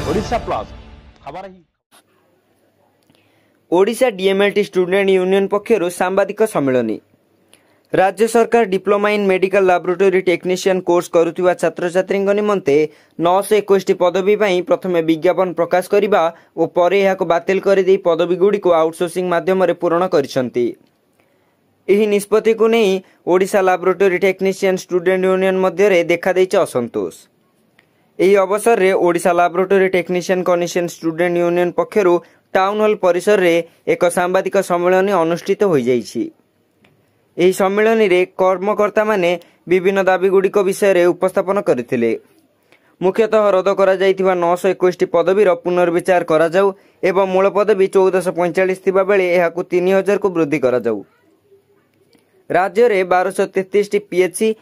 Odisha plus खबर ही Odisha DMLT student union पक्षर सांबादिक सम्मेलन। राज्य सरकार diploma in medical laboratory technician course करुवा छात्र छात्री निमंते 921 पदवी प्रथम विज्ञापन प्रकाश करने और पर यह बातिल कर पदवी गुड़ी आउटसोर्सिंग माध्यम पूरण कर निष्पत्ति को नहीं Odisha laboratory technician student union मध्य देखा असंतोष। यही अवसर में Odisha laboratory technician connection student union पक्षर टाउन हॉल परिसर में एक सांबादिक सम्मेलन अनुष्ठित हो जाइछि। एही सम्मेलन में कर्मकर्ता माने विभिन्न दाबीगुड़िक विषय में उपस्थापन करथिले। मुख्यतः रद्द करा जाइथिबा 921 पदवीर पुनर्विचार करा जाऊ एवं मूल पदवी 1445 थिबा बेले एहाकु 3000 को वृद्धि करा जाऊ। राज्य में 1233 पीएचसी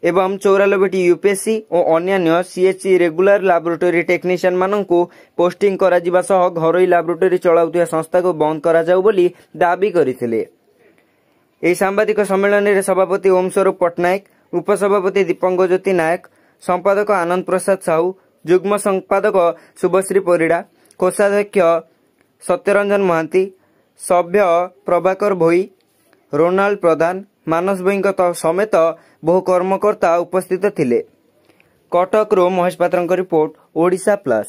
एवं 94 यूपीएससी और अन्य सीएचसी रेगुलर लैबोरेटरी टेक्नीशियन माननकु पोस्टिंग करा जिबा सह घरोई लैबोरेटरी चलाउथिबा संस्था को बंद करा जाऊ बोली दाबी करथिले। एही सांबादिक सम्मेलन में सभापति ओम स्वरूप पट्टनायक, उपसभापति दीपंग ज्योति नायक, संपादक आनंद प्रसाद साहू, जुग्म संपादक शुभश्री परिड़ा, कोषाध्यक्ष सत्यरंजन महांती, सभ्य प्रभाकर भोई, रोनाल्ड प्रधान, मानस भई समेत बहु कर्मकर्ता उपस्थित थिले। कटक रो महेश पात्र रिपोर्ट, ओडिशा प्लस।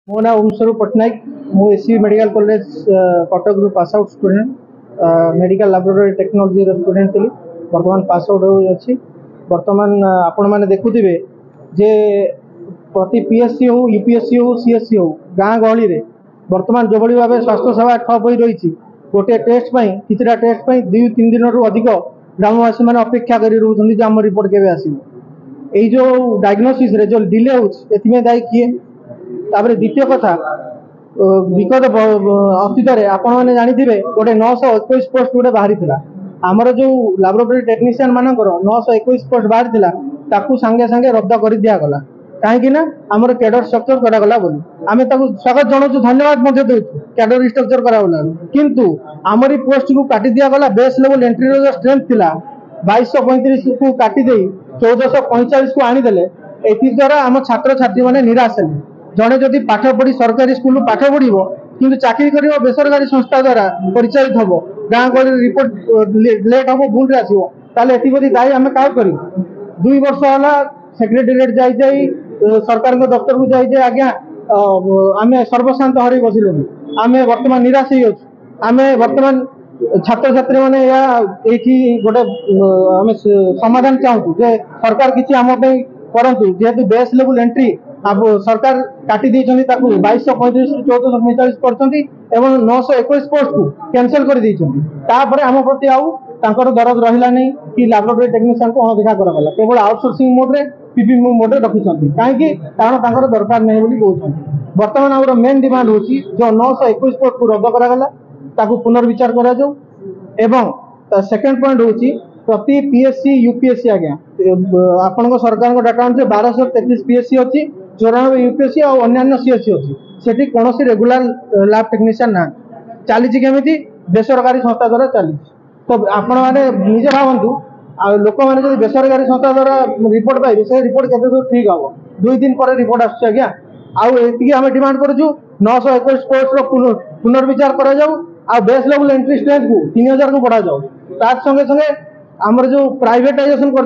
मो ना ओम स्वरूप पट्टनायक, मु एससी मेडिकल कॉलेज कटक रू pass out student, medical laboratory technology student थी। बर्तमान पास आउट होछि। बर्तमान आपण माने देखुथिबे जे प्रति पीएससी हो, यूपीएससी हो, सीएससी हो, गाँ गहली रे बर्तमान जो भाई भाव स्वास्थ्य सेवा ठप हो रही। गोटे टेस्ट किसी टेस्ट 2-3 दिन अधिक ग्रामवासी मैंने अपेक्षा कर आम रिपोर्ट के आसो। यही जो डायग्नोसिस रे जो डिले हो दायी किए। द्वितीय कथा विगत अतीत आपण मैंने जानी गोटे 921 पोस्ट गोटे बाहरी आमर जो लैबोरेटरी टेक्नीशियन मानकर 921 पोस्ट बाहरी ताकू सांगे सांगे रद्द कर दिगला कहीं आमर कैडर स्ट्रक्चर करागला बोली आमे ताकू स्वागत जनाऊँ, धन्यवाद देउछु कैडर स्ट्रक्चर करागला। किंतु आमरी पोस्ट को काटी दिगला। बेस लेवल एंट्री जो स्ट्रेंथ थिला 2235 को काटी दे 1445 को आनीदेले। एथि द्वारा आम छात्र छात्री माने निराश हेले। जड़े जदि पाठ पढ़ी सरकारी स्कूल पाठ पढ़ो किंतु चाकरी कर बेसरकारी संस्था द्वारा परिचालित हम गाँ गहली रिपोर्ट लेट हम भूल आसो ताले एथि दायी आम क्या कर 2 वर्ष है सेक्रेटेरिएट जाई सरकार दफ्तर को जाई आज्ञा आम सर्वशांत हर बसिलु। आम बर्तमान निराश आम बर्तमान छात्र छात्री मैंने ये गोटे आम समाधान चाहूँ जे सरकार किसी आम करूँ। जेहेतु बेस लेवल एंट्री अब सरकार काटी 2235 1445 कर 921 पोस्ट को कैंसल कर आम प्रति आउ दरद रहा नहीं कि लैबोरेटरी टेक्नीशियन को अनदेखा कराला। केवल आउटसोर्सिंग मोड रे पीपी मोड रे रखिछंती कहीं कारण दरकार नहीं बोली कहउछंती। वर्तमान आमर मेन डिमांड होची जो 921 पोस्ट को रद्द करागला ताकू पुनर्विचार करा जाऊ। एवं सेकंड पॉइंट होची प्रति पीएससी यूपीएससी आज्ञा आपण सरकार डाटा अनुसार 1233 पीएससी अच्छी, 94 यूपीएससी और अन्य सीएससी अच्छी। सेठी कौन रेगुलर लैब टेक्नीशियन ना चली केमी बेसरकारी संस्था द्वारा चली। तो आपण मैंने निजे भावतु लोक मैंने जो बेसरकारी संस्था द्वारा रिपोर्ट पाइबे से रिपोर्ट केते दूर ठीक हम 2 दिन पर रिपोर्ट आस आज्ञा आम डिमांड करूँ 921 पोस्ट पुनर्विचार करा जाऊ आ बेस लेवल एंट्री स्ट्रेंथ को 3000 को बढ़ा जाऊ। तार संगे संगे आमर जो प्राइवेटाइजेशन कर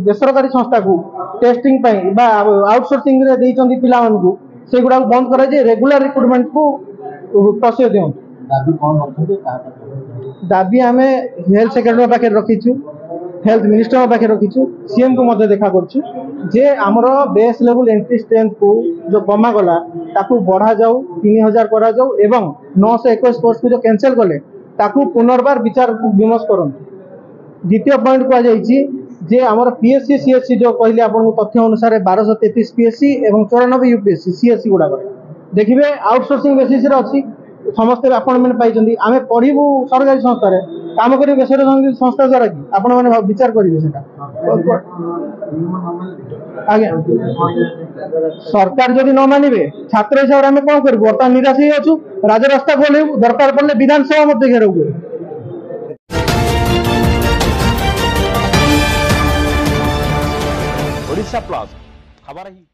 बेसरकारी संस्था को टेस्टिंग आउटसोर्सिंग रे देइचंती पिला मानकु से गुडा बंद करा जे रेगुलर रिक्रूटमेंट को प्रोसेस देउ। दाबी आम हेल्थ सेक्रेटरी पाखे रखीचु, हेल्थ मिनिस्टर पाखे रखीचु, सीएम को मध्य देखा करछु जे आमर बेस लेवल एंट्री स्ट्रेंथ को जो कमा गला ताकू बढ़ा जाऊ 3000 करा जाऊ एवं 921 पोस्ट को जो कैंसिल कले ताकू पुनर्बार विचार विमर्श करंतु। द्वितीय पॉइंट कह जाइछि जे आमर पीएससी सीएससी जो कहले आपन तथ्य अनुसार 1233 पीएससी एवं 94 यूपीएससी सीएससी गुडा देखिबे आउटसोर्सिंग बेसिस रे अछि। समस्त अपॉइंटमेंट पाई आम पढ़ू सरकारी संस्था काम कर बेसरकारी संस्था द्वारा कि आपण मैंने विचार करेंगे से आज्ञा सरकार जदि न मानवे छात्र हिसाब से आम कौन करूँ बर्तमान निराश हो राजरास्ता खोलू दरकार पड़े विधानसभा घेराव करूँ। उड़ीसा प्लस खबर ही